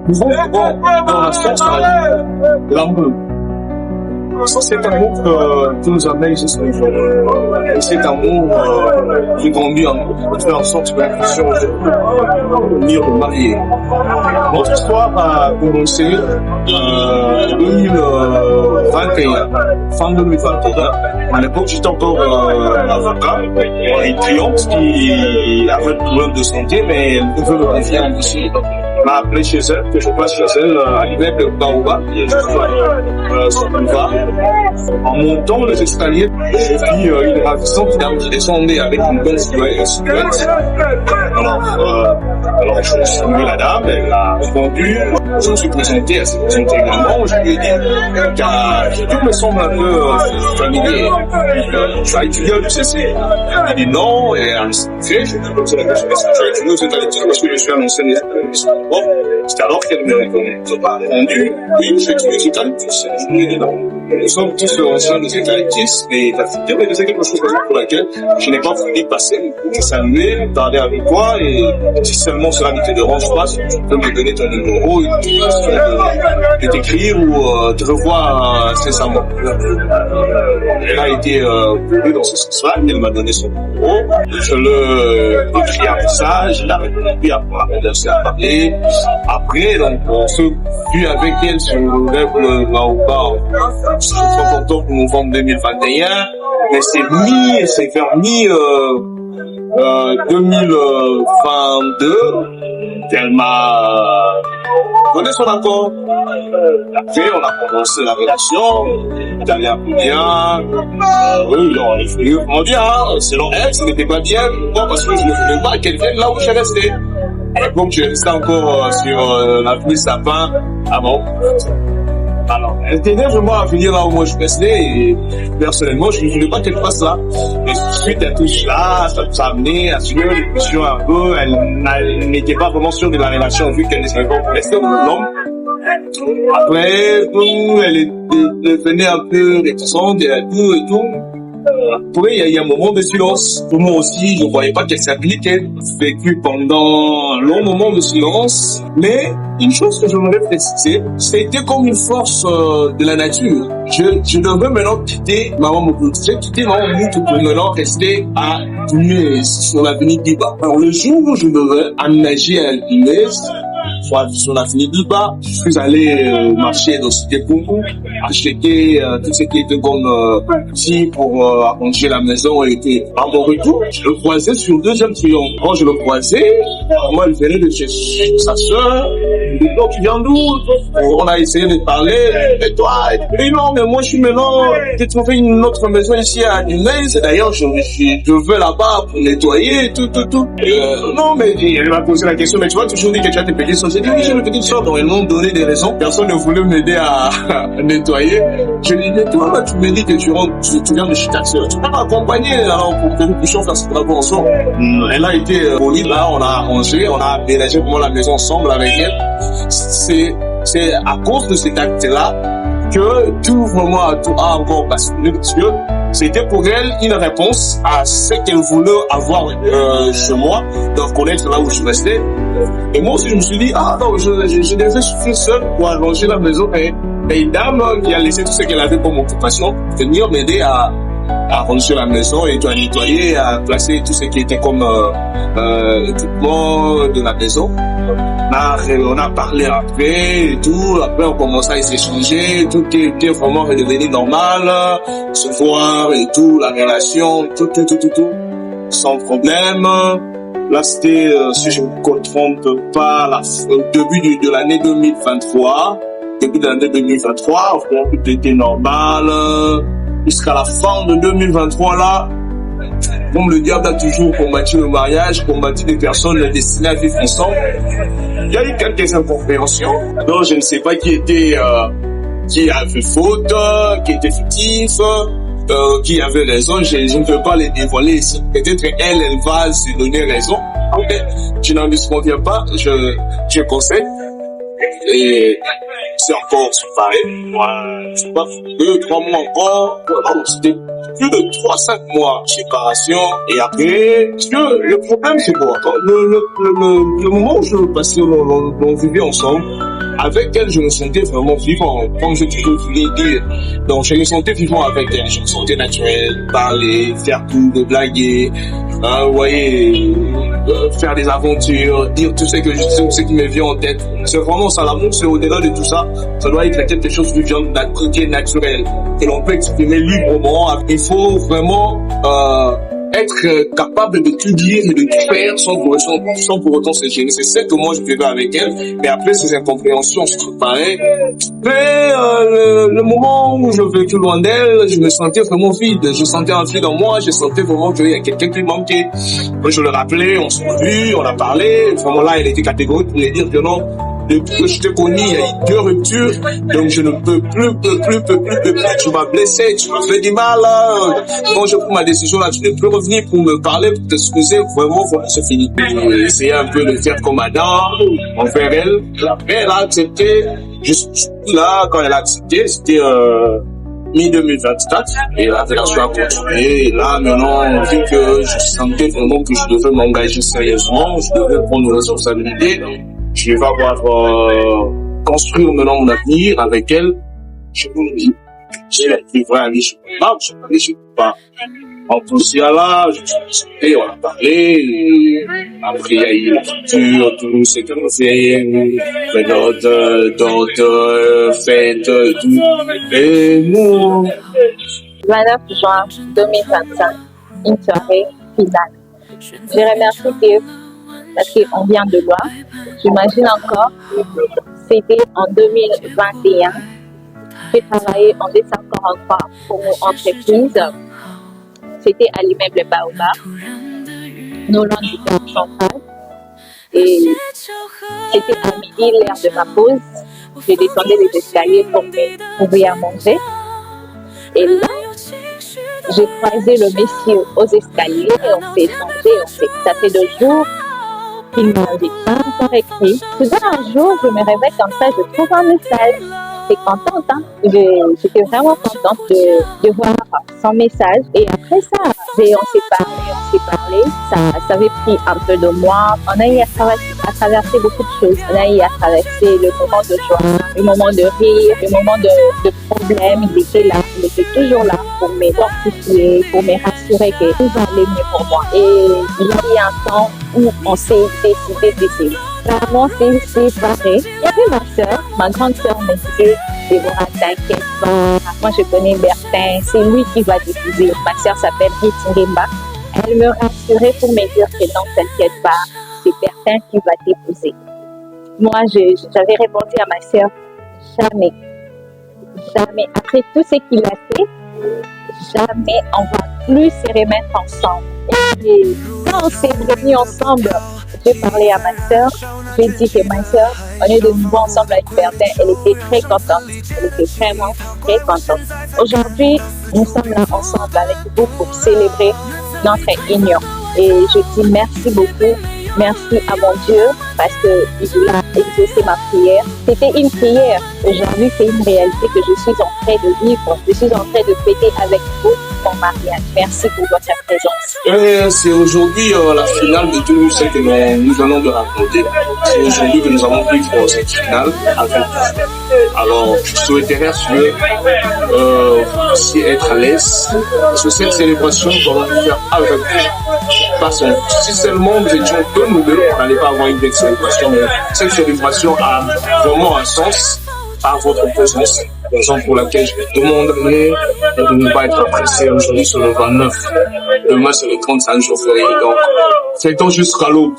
nous vont dans la source l'amour. Ça, c'est un amour qui nous amène jusqu'à aujourd'hui. Et cet amour qui grandit en nous, fait en sorte que la question de venir marier. Notre histoire a commencé en 2021, fin 2021. À l'époque, j'étais encore avocat, en étudiante qui avait un problème de santé, mais elle pouvait me confier en dossier. M'a appelé chez elle, que je passe chez elle à l'immeuble de Baouba, qui est juste sur le boulevard. En montant les escaliers, j'ai vu une ravissante dame qui descendait avec une bonne silhouette. Alors je me suis mis la dame, elle a répondu, je me suis présenté à cette personne également, je lui ai dit, car tout me semble un peu familier. Tu as étudié au UCC? Elle dit non, et elle fait, je lui ai posé la question, est-ce que tu as étudié aux États-Unis? Parce que je suis un ancien bon, c'est alors qu'elle me répondu, oui, j'ai étudié aux États-Unis. Je lui ai dit non. Nous sommes tous anciens des États-Unis, mais la fille me disait quelque chose pour laquelle je n'ai pas voulu passer, te saluer, parler avec toi, et si seulement cela ne te dérange pas, si tu peux me donner ton numéro, de t'écrire ou te revoir incessamment. Elle a été prise dans ce sens-là, elle m'a donné son numéro, je lui ai écrit un message, elle a répondu à parler. Après, donc, on se vu avec elle sur le web Baouba. C'est très important pour novembre 2021, mais c'est vers 2022 qu'elle m'a donné son accord. Après, on a commencé la relation, elle allait un peu bien, oui, on est venu vraiment bien, selon elle, ce n'était pas bien, moi, parce que je ne voulais pas qu'elle vienne là où j'ai resté. Donc, je restais encore sur l'avenue Sapin avant. Alors, elle tenait vraiment à venir là où moi je restais et personnellement, je ne voulais pas qu'elle fasse ça. Mais suite à tout cela, ça nous a amené à suivre une discussion un peu. Elle n'était pas vraiment sûre de la relation vu qu'elle ne savait pas rester au l'homme. Après, elle devenait un peu réticente et tout. Après, il y a un moment de silence. Pour moi aussi, je ne voyais pas qu'elle s'appliquait. J'ai vécu pendant un long moment de silence. Mais une chose que j'aimerais préciser, c'était comme une force de la nature. Je devrais maintenant quitter Maman Mobutu. J'ai quitté Maman Mobutu pour maintenant rester à Dumais, sur l'avenue Diba. Alors, le jour où je devais aménager à Dumais, sur l'avenue Diba, je suis allé marcher dans Cité Congo, acheter tout ce qui était comme petit pour arranger la maison et tout. À mon retour, je le croisais sur le deuxième triangle. Quand je le croisais, moi, elle venait de chez sa sœur. Il dit, tu viens d'où? On a essayé de parler. Et toi? Il dit, non, mais moi, je suis maintenant, j'ai trouvé une autre maison ici à Dumais. D'ailleurs, je vais là-bas pour nettoyer, tout. Non, mais elle m'a posé la question, mais tu vois toujours dit que tu as tes petites soeurs. J'ai dit, oui, j'ai mes petites soeurs. Donc, elles m'ont donné des raisons. Personne ne voulait m'aider à nettoyer. Je lui ai dit, toi, tu me dis que tu viens de chez ta sœur. Tu peux m'accompagner, alors, pour que nous puissions faire ce travail ensemble. Elle a été polie, là, on a arrangé, on a aménagé vraiment la maison ensemble avec elle. C'est à cause de cet acte-là que tout vraiment a encore basculé, parce que c'était pour elle une réponse à ce qu'elle voulait avoir chez moi, de connaître là où je restais. Et moi aussi, je me suis dit, ah non, je devais suffire seul pour arranger la maison. Et une dame qui a laissé tout ce qu'elle avait comme occupation venir m'aider à ranger la maison et à nettoyer, à placer tout ce qui était comme équipement de la maison. On a parlé après et tout. Après, on commençait à s'échanger. Tout était vraiment redevenu normal. Se voir et tout, la relation, tout. Sans problème. Là, c'était, si je ne me trompe pas, au début de l'année 2023. Début de l'année 2023, tout était normal. Jusqu'à la fin de 2023, là, comme le diable a toujours combattu le mariage, combattu des personnes destinées à vivre ensemble, il y a eu quelques incompréhensions. Donc, je ne sais pas qui avait faute, qui était fictif, qui avait raison. Je ne peux pas les dévoiler ici. Peut-être elle va se donner raison. Mais tu n'en disconviens pas, je conseille. Et c'est encore pareil. Moi, je sais pas, 2-3 mois encore. C'était plus de 3-5 mois de séparation. Et après, parce que le problème, c'est quoi? Le moment où on vivait ensemble, avec elle, je me sentais vraiment vivant, comme je voulais dire. Donc, je me sentais vivant avec elle. Je me sentais naturel, parler, faire tout, de blaguer, vous voyez, faire des aventures, dire tout ce que je sais, tout ce qui me vient en tête. C'est vraiment ça, l'amour, c'est au-delà de tout ça. Ça doit être quelque chose qui vient d'un côté naturel, que l'on peut exprimer librement. Il faut vraiment être capable de tout dire et de tout faire sans pour autant se gêner. C'est ça que moi je vivais avec elle. Mais après ces incompréhensions se préparaient. Mais le moment où je vécu loin d'elle, je me sentais vraiment vide. Je sentais un vide en moi. Je sentais vraiment qu'il y a quelqu'un qui manquait. Moi, je le rappelais, on s'est vu, on a parlé. Vraiment là, elle était catégorique pour me dire que non. Depuis que je t'ai connu, il y a eu 2 ruptures, donc je ne peux plus. Tu m'as blessé, tu m'as fait du mal. Quand je prends ma décision là, tu ne peux revenir pour me parler, pour t'excuser. Vraiment, c'est fini. J'ai essayé un peu de faire comme Adam envers elle. Mais elle a accepté. Juste là, quand elle a accepté, c'était mi-2024 et la relation a continué. Et là, maintenant, vu que je sentais vraiment que je devais m'engager sérieusement, je devais prendre une responsabilité. Je vais avoir construire maintenant mon avenir avec elle. Je vous dis, je vrai ami, je ne peux pas. En tout cas là, je suis discuté, on a parlé. Après, il y a eu la culture, tout ce que l'on fait, d'autres fêtes, tout. Et nous... 29 juin 2025, une soirée finale. Je remercie Dieu parce qu'on vient de loin. J'imagine encore, c'était en 2021. J'ai travaillé en 1943 pour mon entreprise. C'était à l'immeuble Baobab, non loin du port Chantal. Et c'était à midi, l'heure de ma pause. Je descendais les escaliers pour me trouver à manger. Et là, j'ai croisé le monsieur aux escaliers et on s'est échangé. Ça fait 2 jours qu'il ne m'avait pas encore écrit. Soudain, un jour, je me réveille comme ça, je trouve un message. J'étais contente, hein. J'étais vraiment contente de voir son message. Et après ça, on s'est parlé. Ça avait pris un peu de moi. On a eu à traverser beaucoup de choses. On a eu à traverser le moment de joie, le moment de rire, le moment de problème. Il était là, il était toujours là pour me fortifier, pour me rassurer que tout va aller mieux pour moi. Et il y a eu un temps où on s'est décidé d'essayer. Vraiment, c'est séparé. Il y avait ma soeur, ma grande soeur me disait, Déborah, t'inquiète pas. Moi, je connais Bertin, c'est lui qui va t'épouser. Ma soeur s'appelle Ritingimba. Elle me rassurait pour me dire que non, t'inquiète pas, c'est Bertin qui va t'épouser. Moi, j'avais répondu à ma soeur, jamais. Jamais. Après tout ce qu'il a fait, jamais on va plus se remettre ensemble. Et quand on s'est réunis ensemble, j'ai parlé à ma soeur, j'ai dit que ma soeur, on est de nouveau ensemble avec Bertin, elle était très contente, elle était vraiment très contente. Aujourd'hui, nous sommes là ensemble avec vous pour célébrer notre union. Et je dis merci beaucoup, merci à mon Dieu parce qu'il a exaucé ma prière. C'était une prière, aujourd'hui c'est une réalité que je suis en train de vivre, je suis en train de fêter avec vous mon mariage. Merci pour votre présence. C'est aujourd'hui la finale de tout ce que nous allons de raconter. C'est aujourd'hui que nous avons pris pour cette finale avec vous. Alors, je souhaiterais aussi être à l'aise sur cette célébration qu'on va faire avec vous. Parce que si seulement nous étions que nous deux, on n'allait pas avoir une belle célébration. Cette célébration a vraiment un sens par votre présence. Raison pour laquelle je vous demanderai de ne pas être pressé. Aujourd'hui, c'est le 29. Demain, c'est le 35 jours fériés. Donc, c'est temps jusqu'à l'aube.